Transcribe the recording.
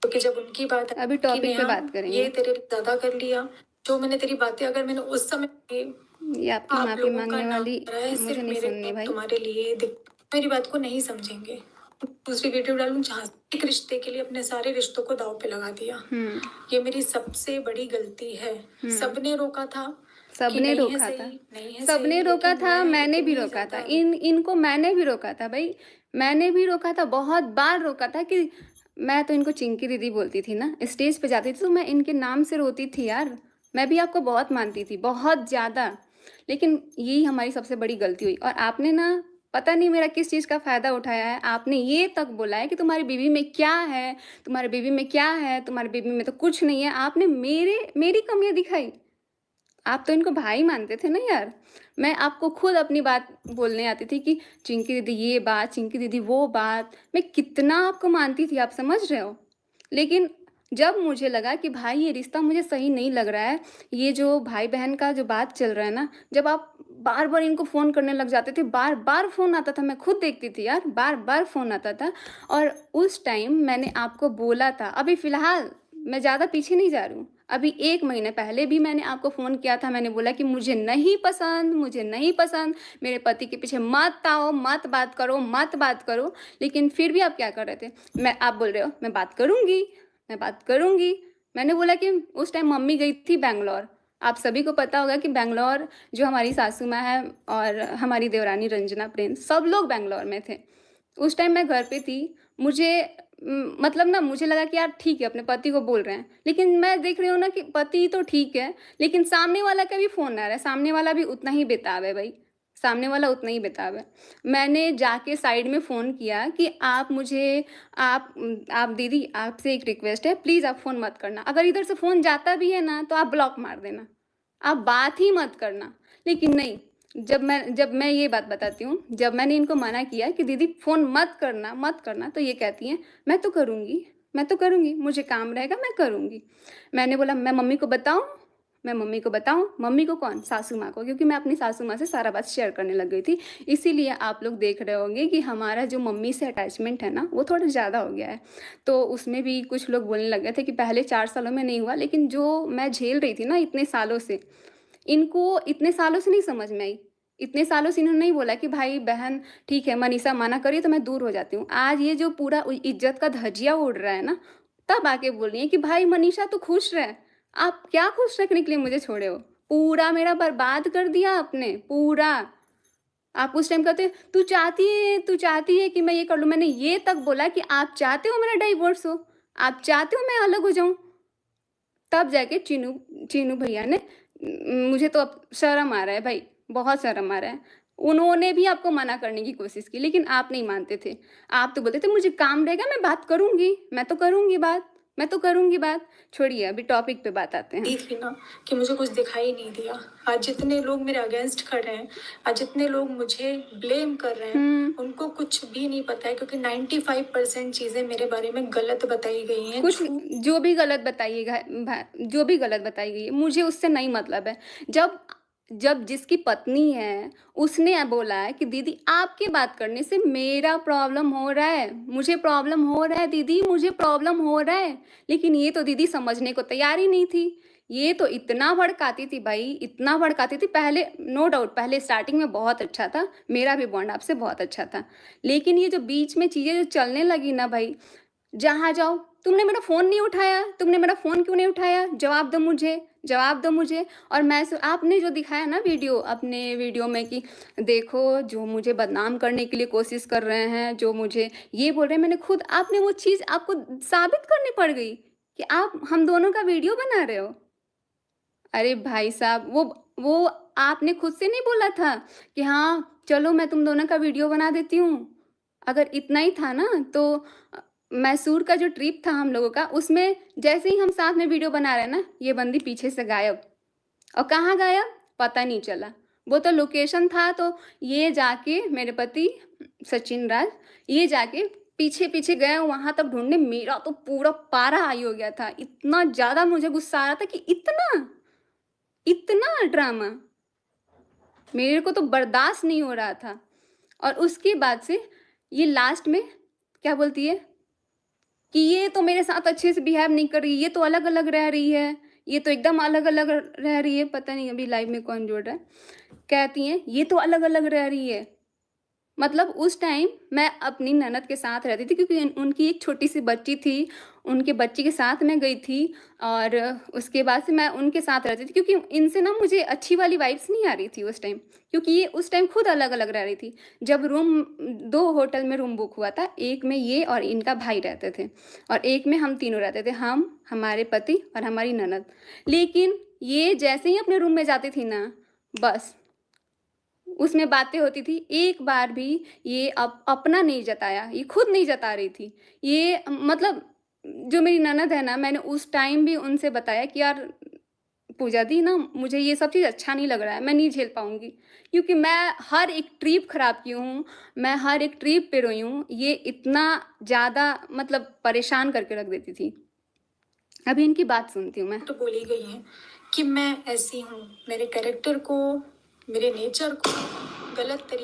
क्योंकि जब उनकी बात अभी कि टॉपिक पे नेहा बात ये करेंगे। तेरे लिए ज्यादा कर लिया, जो मैंने तेरी बातें अगर मैंने उस समय ये आपकी आप माफ़ी लोगों का मांगने नाम वाली आ रहा है मुझे सिर्फ नहीं मेरे सुननी भाई। तुम्हारे लिए मेरी बात को नहीं समझेंगे। दूसरी वीडियो डालूं जहाँ एक रिश्ते के लिए अपने सारे रिश्तों को दांव पे लगा दिया। ये मेरी सबसे बड़ी गलती है। सबने रोका था कि सबने नहीं है रोका था, सही, नहीं है सबने सही, रोका लेकिन था, मैं मैंने भी इतनी रोका था, ज्यादा इनको मैंने भी रोका था भाई। मैंने भी रोका था, बहुत बार रोका था कि मैं तो इनको चिंकी दीदी बोलती थी ना, स्टेज पे जाती थी तो मैं इनके नाम से रोती थी यार। मैं भी आपको बहुत मानती थी, बहुत ज़्यादा। लेकिन यही हमारी सबसे बड़ी गलती हुई। और आपने ना पता नहीं मेरा किस चीज़ का फ़ायदा उठाया है। आपने ये तक बोला है कि तुम्हारी बीवी में क्या है, तुम्हारी बीवी में क्या है, तुम्हारी बीवी में तो कुछ नहीं है। आपने मेरी कमियाँ दिखाई। आप तो इनको भाई मानते थे ना यार। मैं आपको खुद अपनी बात बोलने आती थी कि चिंकी दीदी ये बात, चिंकी दीदी वो बात। मैं कितना आपको मानती थी, आप समझ रहे हो। लेकिन जब मुझे लगा कि भाई ये रिश्ता मुझे सही नहीं लग रहा है, ये जो भाई बहन का जो बात चल रहा है ना, जब आप बार बार इनको फ़ोन करने लग जाते थे, बार बार फ़ोन आता था, मैं खुद देखती थी यार, बार बार फ़ोन आता था। और उस टाइम मैंने आपको बोला था, अभी फ़िलहाल मैं ज़्यादा पीछे नहीं जा रही हूँ, अभी 1 महीने पहले भी मैंने आपको फ़ोन किया था, मैंने बोला कि मुझे नहीं पसंद, मुझे नहीं पसंद, मेरे पति के पीछे मत आओ, मत बात करो, मत बात करो। लेकिन फिर भी आप क्या कर रहे थे? आप बोल रहे हो मैं बात करूँगी, मैं बात करूँगी। मैंने बोला कि उस टाइम मम्मी गई थी बैंगलोर। आप सभी को पता होगा कि बैंगलोर जो हमारी सासू माँ है और हमारी देवरानी रंजना प्रिंस, सब लोग बैंगलोर में थे। उस टाइम मैं घर पे थी। मुझे मतलब ना मुझे लगा कि यार ठीक है, अपने पति को बोल रहे हैं, लेकिन मैं देख रही हूँ ना कि पति तो ठीक है, लेकिन सामने वाला का भी फ़ोन आ रहा है, सामने वाला भी उतना ही बेताब है भाई, सामने वाला उतना ही बेताब है। मैंने जाके साइड में फ़ोन किया कि आप मुझे आप दीदी आपसे एक रिक्वेस्ट है, प्लीज़ आप फ़ोन मत करना। अगर इधर से फ़ोन जाता भी है ना, तो आप ब्लॉक मार देना, आप बात ही मत करना। लेकिन नहीं, जब मैं ये बात बताती हूँ, जब मैंने इनको मना किया कि दीदी फ़ोन मत करना, मत करना, तो ये कहती हैं, "मैं तो करूँगी, मैं तो करूँगी, मुझे काम रहेगा, मैं करूँगी।" मैंने बोला, "मैं मम्मी को बताऊँ? मैं मम्मी को बताऊँ?" मम्मी को कौन? सासू माँ को, क्योंकि मैं अपनी सासू माँ से सारा बात शेयर करने लग गई थी। इसीलिए आप लोग देख रहे होंगे कि हमारा जो मम्मी से अटैचमेंट है ना, वो थोड़ा ज़्यादा हो गया है। तो उसमें भी कुछ लोग बोलने लग गए थे कि पहले 4 सालों में नहीं हुआ, लेकिन जो मैं झेल रही थी ना इतने सालों से, इनको इतने सालों से नहीं समझ में आई। इतने सालों से इन्होंने नहीं बोला कि भाई-बहन ठीक है, मनीषा मना करी तो मैं दूर हो जाती हूँ। आज ये जो पूरा इज़्ज़त का धज्जिया उड़ रहा है ना, तब आके बोल रही हैं कि भाई मनीषा तू खुश रह। आप क्या खुश रखने के लिए मुझे छोड़े हो? पूरा मेरा बर्बाद कर दिया आपने, पूरा। आप उस टाइम कहते तू चाहती है कि मैं ये कर लूँ। मैंने ये तक बोला कि आप चाहते हो मेरा डाइवोर्स हो? आप चाहते हो मैं अलग हो जाऊँ? तब जाके चीनू चीनू भैया ने मुझे तो अब शर्म आ रहा है भाई, बहुत शर्म आ रहा है। उन्होंने भी आपको मना करने की कोशिश की, लेकिन आप नहीं मानते थे। आप तो बोलते थे मुझे काम रहेगा, मैं बात करूँगी, मैं तो करूँगी बात, मैं तो करूँगी बात। छोड़िए अभी टॉपिक पे बात आते हैं। दी थी ना कि मुझे कुछ दिखाई नहीं दिया। आज जितने लोग मेरे अगेंस्ट खड़े हैं, आज जितने लोग मुझे ब्लेम कर रहे हैं, हुँ, उनको कुछ भी नहीं पता है, क्योंकि 95% चीज़ें मेरे बारे में गलत बताई गई हैं, कुछ झूठ। जो भी गलत बताइएगा जो भी गलत बताई गई है, मुझे उससे नहीं मतलब है। जब जब जिसकी पत्नी है, उसने बोला है कि दीदी आपके बात करने से मेरा प्रॉब्लम हो रहा है, मुझे प्रॉब्लम हो रहा है दीदी, मुझे प्रॉब्लम हो रहा है। लेकिन ये तो दीदी समझने को तैयार ही नहीं थी। ये तो इतना भड़काती थी भाई, इतना भड़काती थी। पहले नो डाउट पहले स्टार्टिंग में बहुत अच्छा था, मेरा भी बॉन्ड आपसे बहुत अच्छा था। लेकिन ये जो बीच में चीज़ें जो चलने लगी ना भाई, जहाँ जाओ, तुमने मेरा फ़ोन नहीं उठाया, तुमने मेरा फ़ोन क्यों नहीं उठाया? जवाब दो मुझे, जवाब दो मुझे। और मैं आपने जो दिखाया ना वीडियो, अपने वीडियो में कि देखो जो मुझे बदनाम करने के लिए कोशिश कर रहे हैं, जो मुझे ये बोल रहे हैं, मैंने खुद आपने वो चीज़ आपको साबित करनी पड़ गई कि आप हम दोनों का वीडियो बना रहे हो। अरे भाई साहब वो आपने खुद से नहीं बोला था कि हाँ, चलो मैं तुम दोनों का वीडियो बना देती हूँ। अगर इतना ही था ना तो मैसूर का जो ट्रिप था हम लोगों का, उसमें जैसे ही हम साथ में वीडियो बना रहे हैं ना, ये बंदी पीछे से गायब। और कहाँ गायब? पता नहीं चला। वो तो लोकेशन था तो ये जाके मेरे पति सचिन राज, ये जाके पीछे-पीछे गए वहाँ तक ढूँढने, मेरा तो पूरा पारा हाई हो गया था। इतना ज़्यादा मुझे गुस्सा आ रहा था कि इतना! इतना ड्रामा! मेरे को तो बर्दाश्त नहीं हो रहा था। और उसके बाद से ये लास्ट में क्या बोलती है, कि ये तो मेरे साथ अच्छे से बिहेव नहीं कर रही, ये तो अलग-अलग रह रही है, ये तो एकदम अलग-अलग रह रही है, पता नहीं अभी लाइव में कौन जुड़ रहा है। कहती हैं, "ये तो अलग-अलग रह रही है।" मतलब उस टाइम मैं अपनी ननद के साथ रहती थी क्योंकि उनकी एक छोटी-सी बच्ची थी, उनके बच्चे के साथ मैं गई थी और उसके बाद से मैं उनके साथ रहती थी क्योंकि इनसे ना मुझे अच्छी वाली वाइब्स नहीं आ रही थी उस टाइम, क्योंकि ये उस टाइम खुद अलग-अलग रह रही थी। जब 2 होटल में रूम बुक हुआ था, एक में ये और इनका भाई रहते थे और एक में हम तीनों रहते थे, हम, हमारे पति और हमारी ननद। लेकिन ये जैसे ही अपने रूम में जाती थी ना, बस उसमें बातें होती थी, एक बार भी ये अपना नहीं जताया, ये खुद नहीं जता रही थी। ये मतलब जो मेरी ननद है ना, मैंने उस टाइम भी उनसे बताया कि यार पूजा दी ना, मुझे ये सब चीज़ अच्छा नहीं लग रहा है, मैं नहीं झेल पाऊँगी। क्योंकि मैं हर एक ट्रिप खराब की हूँ, मैं हर एक ट्रिप पे रोई हूँ, ये इतना ज़्यादा मतलब परेशान करके रख देती थी। अभी इनकी बात सुनती हूँ मैं। तो बोली गई है कि मैं ऐसी हूँ, मेरे कैरेक्टर को, मेरे नेचर को गलत तरीके